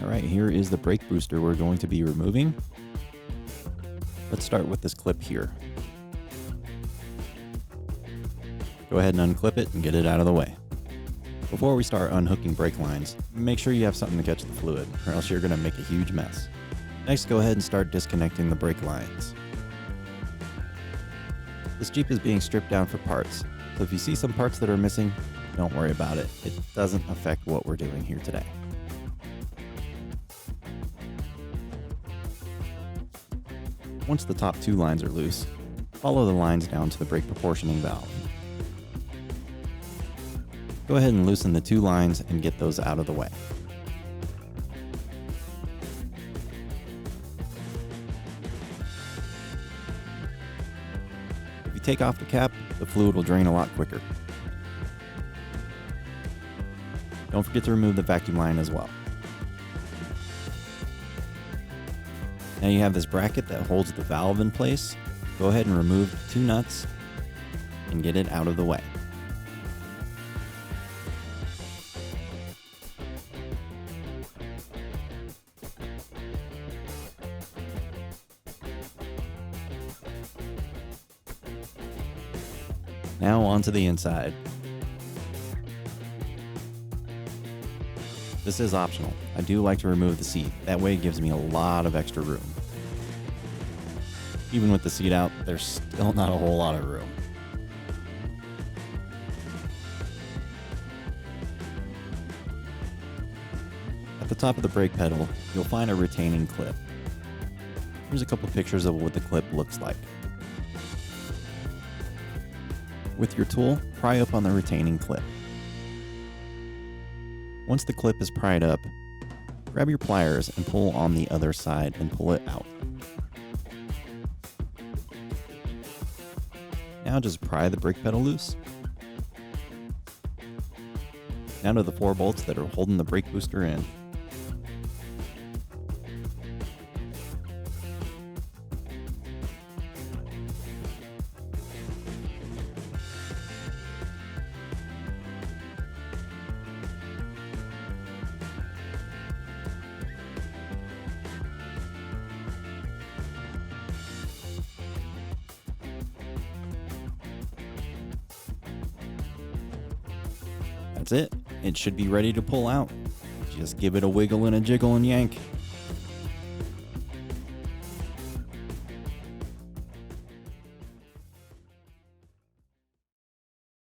Alright, here is the brake booster we're going to be removing. Let's start with this clip here. Go ahead and unclip it and get it out of the way. Before we start unhooking brake lines, make sure you have something to catch the fluid, or else you're going to make a huge mess. Next, go ahead and start disconnecting the brake lines. This Jeep is being stripped down for parts, so if you see some parts that are missing, don't worry about it. It doesn't affect what we're doing here today. Once the top two lines are loose, follow the lines down to the brake proportioning valve. Go ahead and loosen the two lines and get those out of the way. If you take off the cap, the fluid will drain a lot quicker. Don't forget to remove the vacuum line as well. Now you have this bracket that holds the valve in place. Go ahead and remove the two nuts and get it out of the way. Now onto the inside. This is optional. I do like to remove the seat. That way it gives me a lot of extra room. Even with the seat out, there's still not a whole lot of room. At the top of the brake pedal, you'll find a retaining clip. Here's a couple pictures of what the clip looks like. With your tool, pry up on the retaining clip. Once the clip is pried up, grab your pliers and pull on the other side and pull it out. Now just pry the brake pedal loose. Down to the 4 bolts that are holding the brake booster in. That's it. It should be ready to pull out. Just give it a wiggle and a jiggle and yank.